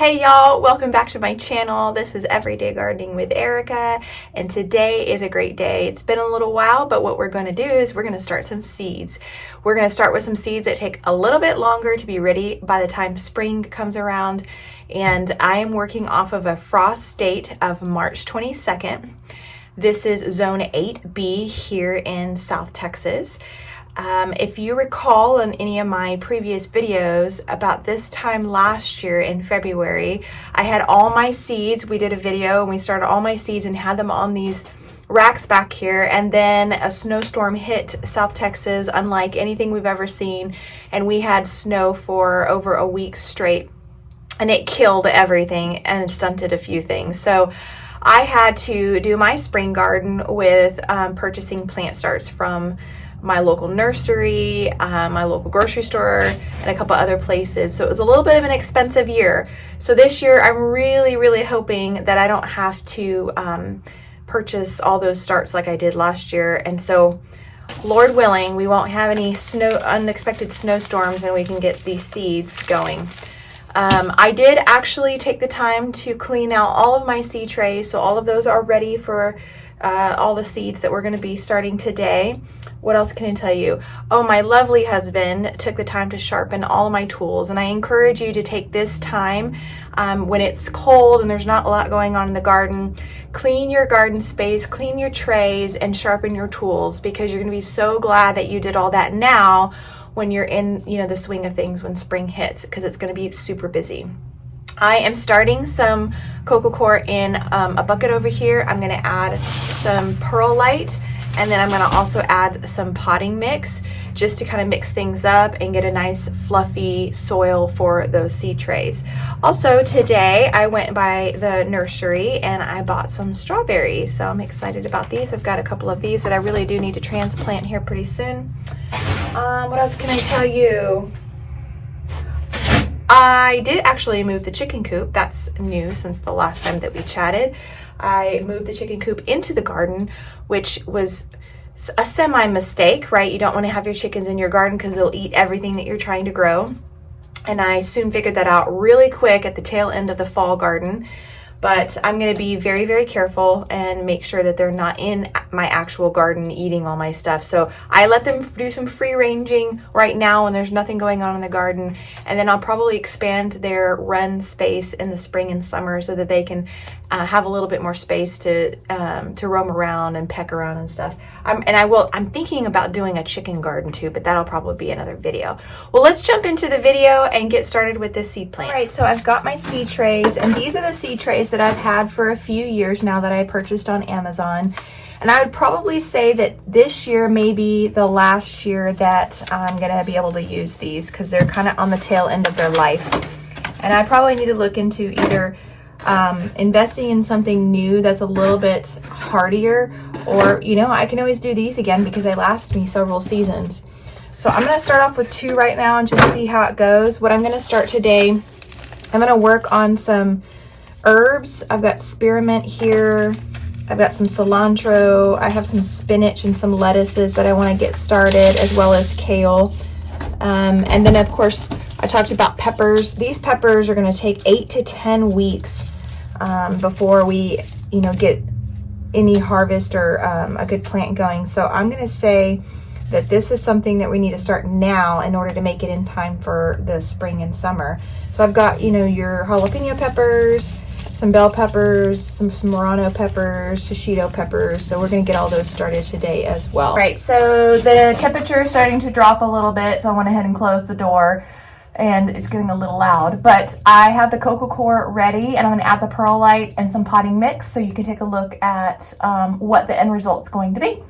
Hey y'all, welcome back to my channel. This is Everyday Gardening with Erica, and today is a great day. It's been a little while, but what we're going to do is we're going to start some seeds. We're going to start with some seeds that take a little bit longer to be ready by the time spring comes around, and I am working off of a frost date of March 22nd. This is Zone 8B here in South Texas. If you recall in any of my previous videos, about this time last year in February, I had all my seeds. We did a video and we started all my seeds and had them on these racks back here, and then a snowstorm hit South Texas unlike anything we've ever seen, and we had snow for over a week straight, and it killed everything and stunted a few things. So I had to do my spring garden with purchasing plant starts from my local nursery, my local grocery store, and a couple other places. So it was a little bit of an expensive year. So this year I'm really hoping that I don't have to purchase all those starts like I did last year. And so Lord willing, we won't have any unexpected snowstorms, and we can get these seeds going. I did actually take the time to clean out all of my seed trays, so all of those are ready for all the seeds that we're going to be starting today. What else can I tell you? Oh, my lovely husband took the time to sharpen all of my tools, and I encourage you to take this time when it's cold and there's not a lot going on in the garden. Clean your garden space, clean your trays, and sharpen your tools, because you're going to be so glad that you did all that now when you're in, the swing of things when spring hits, because it's going to be super busy. I am starting some coco coir in a bucket over here. I'm going to add some perlite, and then I'm going to also add some potting mix just to kind of mix things up and get a nice fluffy soil for those seed trays. Also today I went by the nursery and I bought some strawberries, so I'm excited about these. I've got a couple of these that I really do need to transplant here pretty soon. What else can I tell you? I did actually move the chicken coop. That's new since the last time that we chatted. I moved the chicken coop into the garden, which was a semi-mistake, right? You don't want to have your chickens in your garden because they'll eat everything that you're trying to grow. And I soon figured that out really quick at the tail end of the fall garden. But I'm going to be very careful and make sure that they're not in my actual garden eating all my stuff. So I let them do some free ranging right now when there's nothing going on in the garden. And then I'll probably expand their run space in the spring and summer so that they can have a little bit more space to roam around and peck around and stuff. I'm thinking about doing a chicken garden too, but that'll probably be another video. Well, let's jump into the video and get started with this seed plant. All right, so I've got my seed trays, and these are the seed trays that I've had for a few years now that I purchased on Amazon. And I would probably say that this year may be the last year that I'm gonna be able to use these, because they're kind of on the tail end of their life. And I probably need to look into either investing in something new that's a little bit hardier, or I can always do these again because they last me several seasons. So I'm going to start off with two right now and just see how it goes. What I'm going to start today, I'm going to work on some herbs. I've got spearmint here, I've got some cilantro, I have some spinach and some lettuces that I want to get started, as well as kale. And then of course I talked about peppers. These peppers are going to take 8 to 10 weeks before we get any harvest or a good plant going. So I'm going to say that this is something that we need to start now in order to make it in time for the spring and summer. So I've got your jalapeno peppers, some bell peppers, some Murano peppers, shishito peppers. So we're going to get all those started today as well. All right, so the temperature is starting to drop a little bit, so I went ahead and closed the door, and it's getting a little loud. But I have the coco coir ready, and I'm going to add the perlite and some potting mix so you can take a look at what the end result's going to be.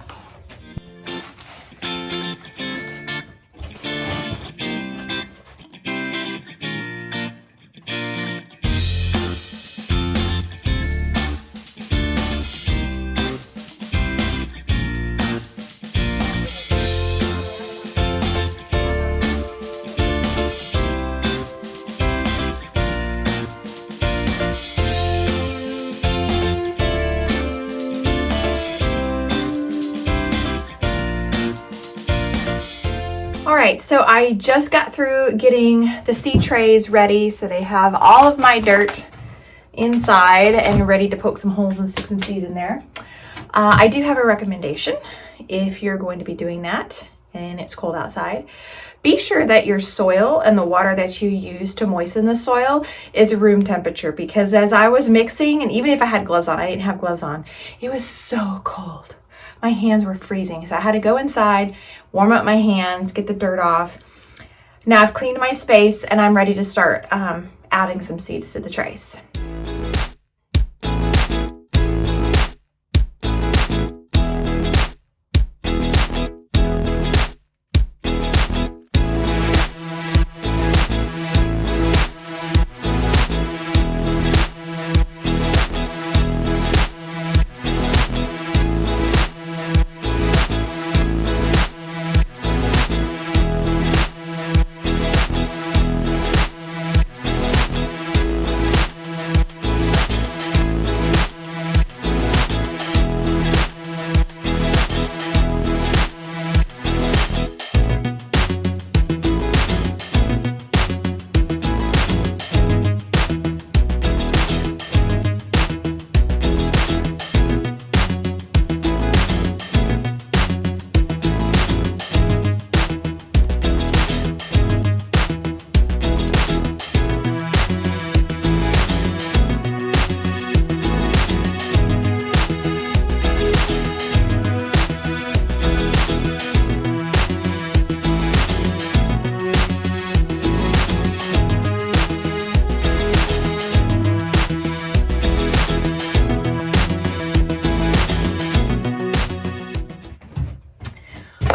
right, so I just got through getting the seed trays ready. So they have all of my dirt inside and ready to poke some holes and stick some seeds in there. I do have a recommendation if you're going to be doing that and it's cold outside. Be sure that your soil and the water that you use to moisten the soil is room temperature, because as I was mixing, and even if I had gloves on, I didn't have gloves on, it was so cold. My hands were freezing. So I had to go inside, warm up my hands, get the dirt off. Now I've cleaned my space and I'm ready to start adding some seeds to the trays.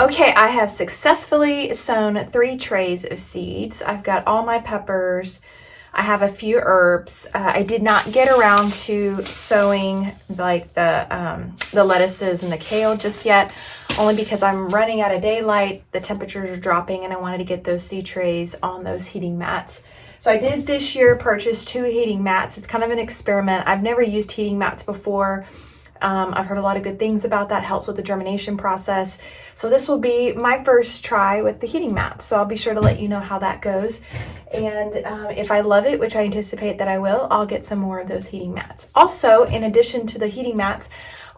Okay, I have successfully sown 3 trays of seeds. I've got all my peppers. I have a few herbs. I did not get around to sowing like the lettuces and the kale just yet, only because I'm running out of daylight. The temperatures are dropping and I wanted to get those seed trays on those heating mats. So I did this year purchase 2 heating mats. It's kind of an experiment. I've never used heating mats before. I've heard a lot of good things about that, helps with the germination process. So this will be my first try with the heating mats. So I'll be sure to let you know how that goes. And if I love it, which I anticipate that I will, I'll get some more of those heating mats. Also, in addition to the heating mats,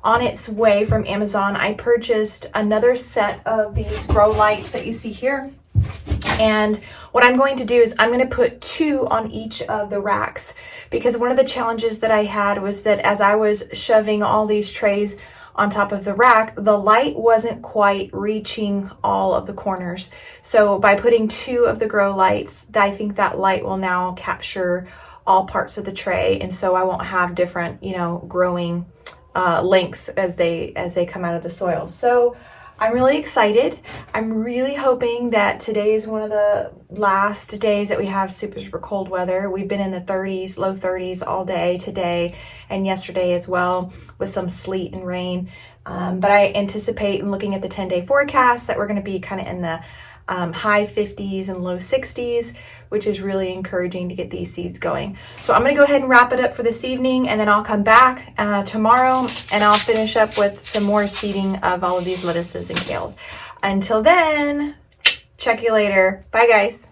on its way from Amazon, I purchased another set of these grow lights that you see here. And what I'm going to do is I'm going to put 2 on each of the racks, because one of the challenges that I had was that as I was shoving all these trays on top of the rack, the light wasn't quite reaching all of the corners. So by putting 2 of the grow lights, I think that light will now capture all parts of the tray, and so I won't have different, growing lengths as they come out of the soil. So I'm really excited. I'm really hoping that today is one of the last days that we have super cold weather. We've been in the 30s, low 30s all day today and yesterday as well, with some sleet and rain. But I anticipate, in looking at the 10-day forecast, that we're going to be kind of in the high 50s and low 60s, which is really encouraging to get these seeds going. So I'm going to go ahead and wrap it up for this evening, and then I'll come back tomorrow and I'll finish up with some more seeding of all of these lettuces and kale. Until then, check you later. Bye guys.